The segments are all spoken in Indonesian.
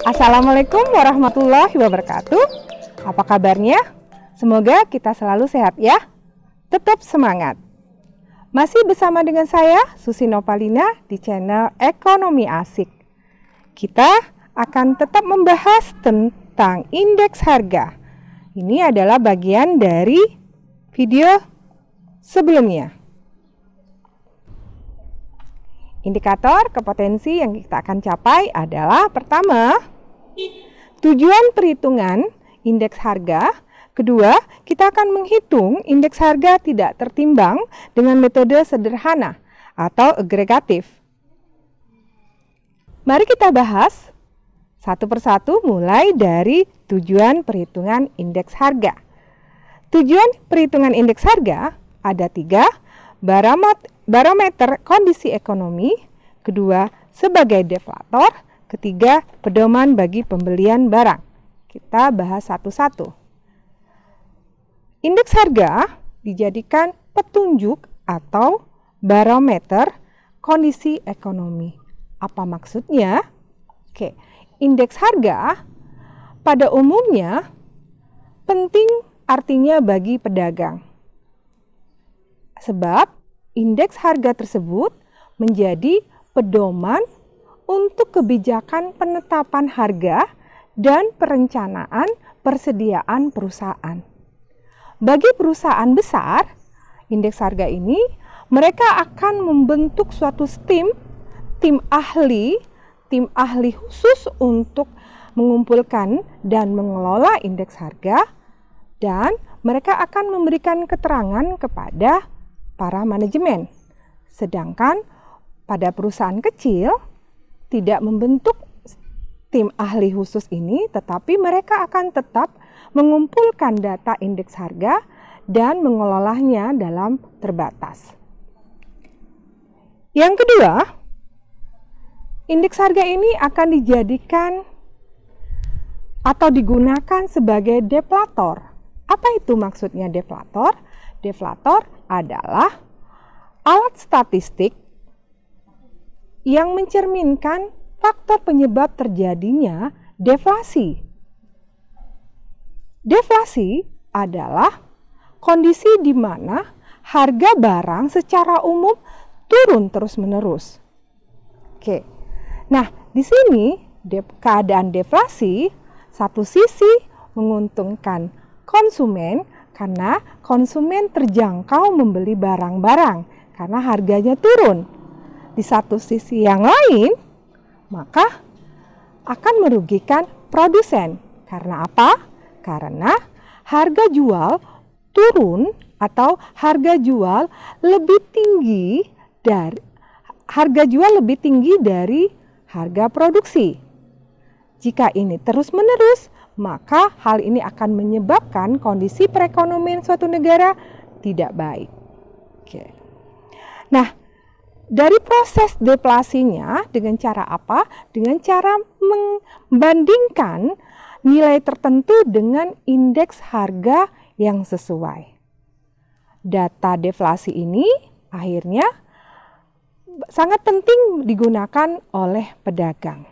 Assalamualaikum warahmatullahi wabarakatuh. Apa kabarnya? Semoga kita selalu sehat ya. Tetap semangat. Masih bersama dengan saya, Susi Nopalina, di channel Ekonomi Asik. Kita akan tetap membahas tentang indeks harga. Ini adalah bagian dari video sebelumnya. Indikator kompetensi yang kita akan capai adalah pertama, tujuan perhitungan indeks harga. Kedua, kita akan menghitung indeks harga tidak tertimbang dengan metode sederhana atau agregatif. Mari kita bahas satu persatu mulai dari tujuan perhitungan indeks harga. Tujuan perhitungan indeks harga ada 3, barometer kondisi ekonomi, kedua sebagai deflator, ketiga pedoman bagi pembelian barang. Kita bahas satu-satu. Indeks harga dijadikan petunjuk atau barometer kondisi ekonomi. Apa maksudnya? Oke, indeks harga pada umumnya penting artinya bagi pedagang. Sebab indeks harga tersebut menjadi pedoman untuk kebijakan penetapan harga dan perencanaan persediaan perusahaan. Bagi perusahaan besar, indeks harga ini mereka akan membentuk suatu tim ahli khusus untuk mengumpulkan dan mengelola indeks harga, dan mereka akan memberikan keterangan kepada para manajemen. Sedangkan pada perusahaan kecil tidak membentuk tim ahli khusus ini, tetapi mereka akan tetap mengumpulkan data indeks harga dan mengelolanya dalam terbatas. Yang kedua, indeks harga ini akan dijadikan atau digunakan sebagai deflator. Apa itu maksudnya deflator? Deflator adalah alat statistik yang mencerminkan faktor penyebab terjadinya deflasi. Deflasi adalah kondisi di mana harga barang secara umum turun terus-menerus. Oke. Nah, di sini keadaan deflasi satu sisi menguntungkan konsumen karena konsumen terjangkau membeli barang-barang karena harganya turun. Di satu sisi yang lain, maka akan merugikan produsen. Karena apa? Karena harga jual turun atau harga jual lebih tinggi dari harga produksi. Jika ini terus-menerus, maka hal ini akan menyebabkan kondisi perekonomian suatu negara tidak baik. Oke. Nah, dari proses deflasinya dengan cara apa? Dengan cara membandingkan nilai tertentu dengan indeks harga yang sesuai. Data deflasi ini akhirnya sangat penting digunakan oleh pedagang.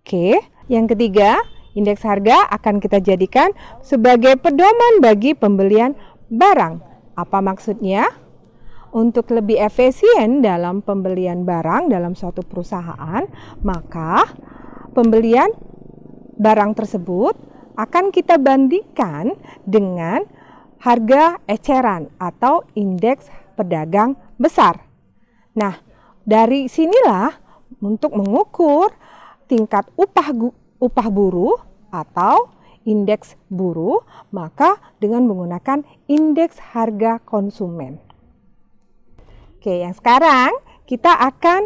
Oke, yang ketiga, indeks harga akan kita jadikan sebagai pedoman bagi pembelian barang. Apa maksudnya? Untuk lebih efisien dalam pembelian barang dalam suatu perusahaan, maka pembelian barang tersebut akan kita bandingkan dengan harga eceran atau indeks pedagang besar. Nah, dari sinilah untuk mengukur tingkat upah buruh atau indeks buruh, maka dengan menggunakan indeks harga konsumen. Oke, yang sekarang kita akan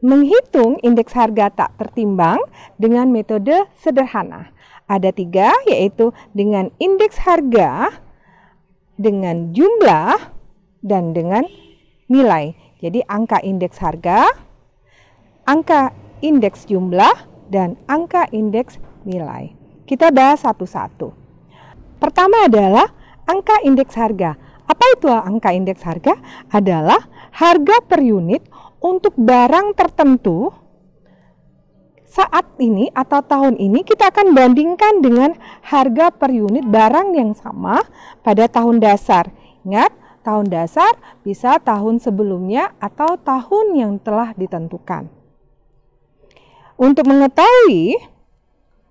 menghitung indeks harga tak tertimbang dengan metode sederhana. Ada 3, yaitu dengan indeks harga, dengan jumlah, dan dengan nilai. Jadi angka indeks harga, angka indeks jumlah, dan angka indeks nilai. Kita bahas satu-satu. Pertama adalah angka indeks harga. Apa itu angka indeks harga? Adalah harga per unit untuk barang tertentu saat ini atau tahun ini kita akan bandingkan dengan harga per unit barang yang sama pada tahun dasar. Ingat, tahun dasar bisa tahun sebelumnya atau tahun yang telah ditentukan. Untuk mengetahui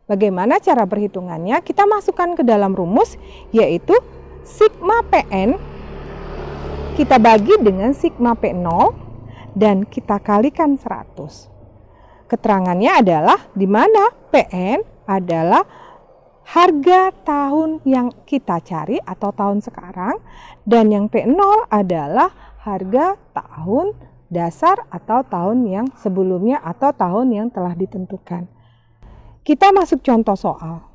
bagaimana cara perhitungannya, kita masukkan ke dalam rumus, yaitu sigma PN kita bagi dengan sigma P0 dan kita kalikan 100. Keterangannya adalah di mana PN adalah harga tahun yang kita cari atau tahun sekarang, dan yang P0 adalah harga tahun dasar atau tahun yang sebelumnya atau tahun yang telah ditentukan. Kita masuk contoh soal.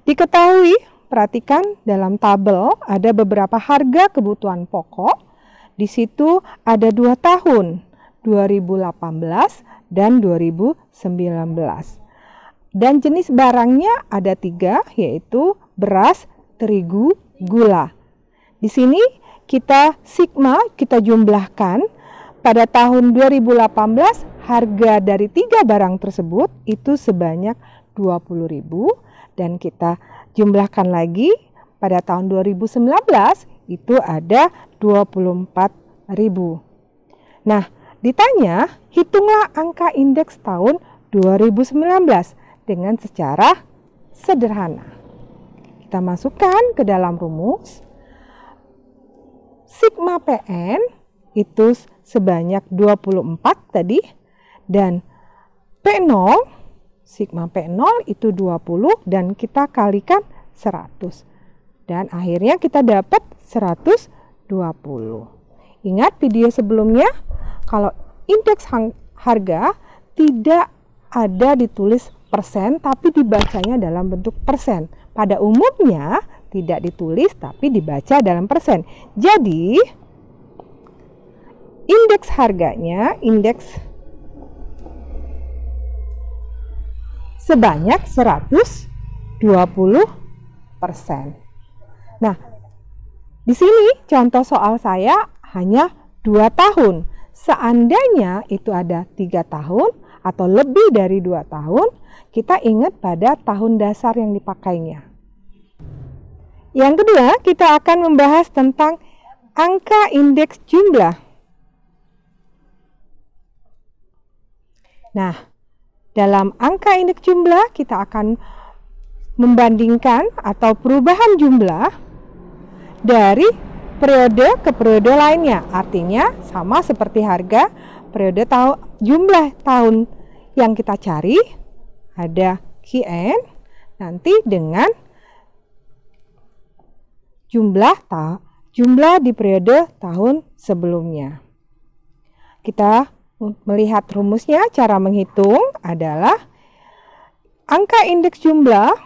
Diketahui, perhatikan dalam tabel ada beberapa harga kebutuhan pokok. Di situ ada 2 tahun, 2018 dan 2019. Dan jenis barangnya ada 3, yaitu beras, terigu, gula. Di sini kita jumlahkan. Pada tahun 2018 harga dari 3 barang tersebut itu sebanyak 20.000 dan kita jumlahkan lagi pada tahun 2019 itu ada 24.000. Nah, ditanya hitunglah angka indeks tahun 2019 dengan secara sederhana. Kita masukkan ke dalam rumus. Sigma PN itu sebanyak 24 tadi, dan P0, sigma P0 itu 20 dan kita kalikan 100. Dan akhirnya kita dapat 120. Ingat video sebelumnya, kalau indeks harga tidak ada ditulis persen tapi dibacanya dalam bentuk persen. Pada umumnya tidak ditulis tapi dibaca dalam persen. Jadi indeks harganya, indeks sebanyak 120%. Nah, di sini contoh soal saya hanya 2 tahun. Seandainya itu ada 3 tahun atau lebih dari 2 tahun, kita ingat pada tahun dasar yang dipakainya. Yang kedua, kita akan membahas tentang angka indeks jumlah. Nah, dalam angka indeks jumlah kita akan membandingkan atau perubahan jumlah dari periode ke periode lainnya. Artinya sama seperti harga periode jumlah tahun yang kita cari ada QN nanti dengan jumlah di periode tahun sebelumnya. Kita melihat rumusnya, cara menghitung adalah angka indeks jumlah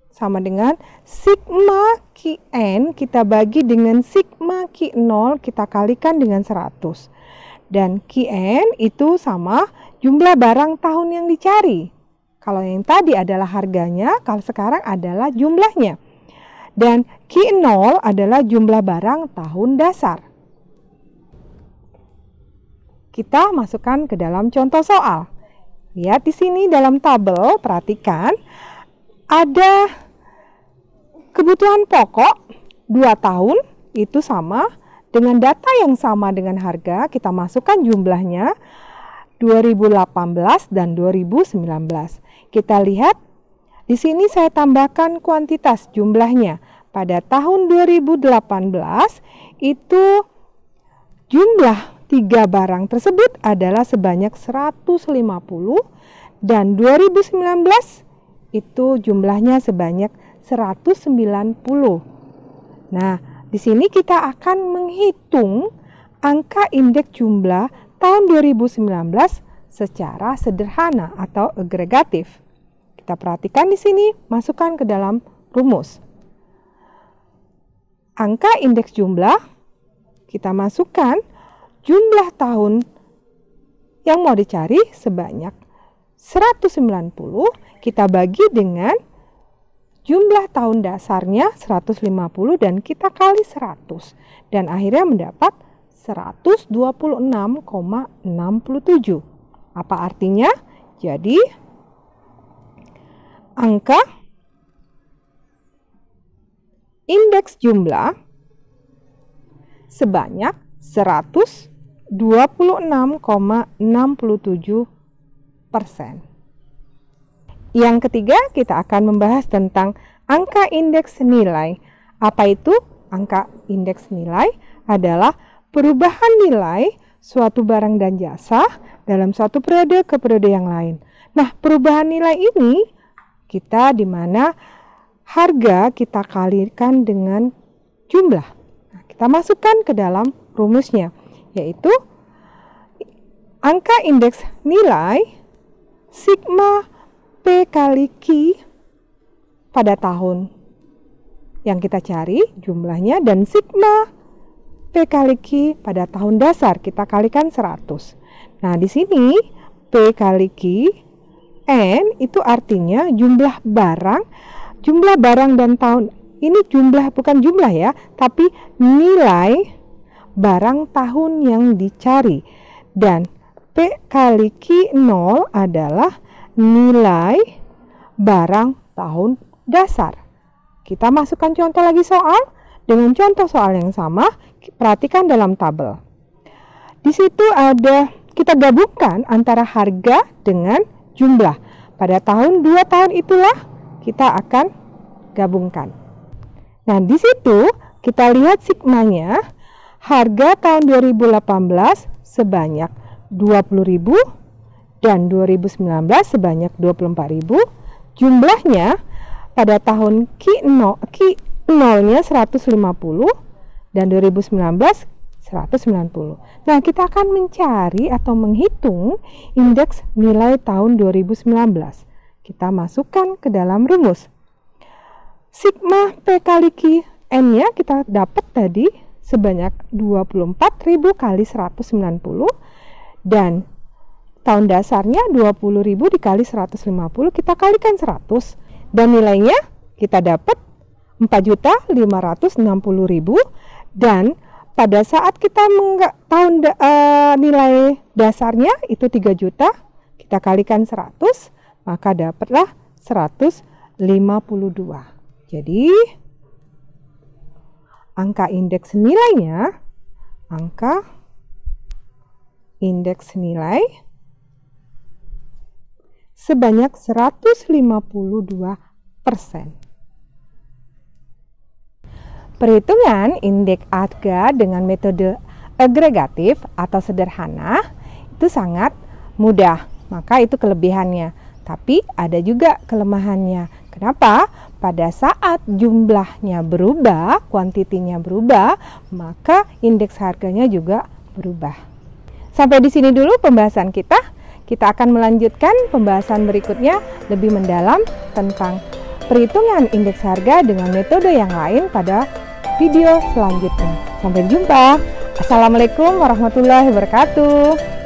sama dengan sigma QN kita bagi dengan sigma Q0 kita kalikan dengan 100. Dan QN itu sama jumlah barang tahun yang dicari. Kalau yang tadi adalah harganya, kalau sekarang adalah jumlahnya. Dan Q0 adalah jumlah barang tahun dasar. Kita masukkan ke dalam contoh soal. Lihat di sini dalam tabel, perhatikan ada kebutuhan pokok 2 tahun itu sama dengan data yang sama dengan harga, kita masukkan jumlahnya 2018 dan 2019. Kita lihat di sini saya tambahkan kuantitas jumlahnya. Pada tahun 2018 itu jumlah 3 barang tersebut adalah sebanyak 150 dan 2019 itu jumlahnya sebanyak 190. Nah, di sini kita akan menghitung angka indeks jumlah tahun 2019 secara sederhana atau agregatif. Kita perhatikan di sini, masukkan ke dalam rumus. Angka indeks jumlah kita masukkan jumlah tahun yang mau dicari sebanyak 190 kita bagi dengan jumlah tahun dasarnya 150 dan kita kali 100 dan akhirnya mendapat 126,67. Apa artinya? Jadi, angka indeks jumlah sebanyak 126,67%. Yang ketiga, kita akan membahas tentang angka indeks nilai. Apa itu angka indeks nilai? Adalah perubahan nilai suatu barang dan jasa dalam suatu periode ke periode yang lain. Nah, perubahan nilai ini kita di mana harga kita kalikan dengan jumlah. Nah, kita masukkan ke dalam rumusnya, yaitu angka indeks nilai sigma P kali Q pada tahun yang kita cari jumlahnya, dan sigma P kali Q pada tahun dasar kita kalikan 100. Nah, di sini P kali Q N itu artinya jumlah barang dan tahun. Ini jumlah, bukan jumlah ya, tapi nilai barang tahun yang dicari. Dan P kali Q0 adalah nilai barang tahun dasar. Kita masukkan contoh lagi soal. Dengan contoh soal yang sama, perhatikan dalam tabel. Di situ ada, kita gabungkan antara harga dengan jumlah. Pada tahun 2 tahun itulah kita akan gabungkan. Nah, di situ kita lihat sigmanya, harga tahun 2018 sebanyak 20.000 dan 2019 sebanyak 24.000. Jumlahnya pada tahun Q0-nya 150 dan 2019 190. Nah, kita akan mencari atau menghitung indeks nilai tahun 2019. Kita masukkan ke dalam rumus. Sigma P kali Q N-nya kita dapat tadi sebanyak 24.000 kali 190, dan tahun dasarnya 20.000 dikali 150, kita kalikan 100, dan nilainya kita dapat 4.560.000, dan pada saat kita nilai dasarnya itu 3 juta, kita kalikan 100, maka dapatlah 152. Jadi angka indeks nilainya, angka indeks nilai sebanyak 152%. Perhitungan indeks harga dengan metode agregatif atau sederhana itu sangat mudah, maka itu kelebihannya. Tapi ada juga kelemahannya. Kenapa? Pada saat jumlahnya berubah, kuantitinya berubah, maka indeks harganya juga berubah. Sampai di sini dulu pembahasan kita. Kita akan melanjutkan pembahasan berikutnya lebih mendalam tentang perhitungan indeks harga dengan metode yang lain pada video selanjutnya. Sampai jumpa. Assalamualaikum warahmatullahi wabarakatuh.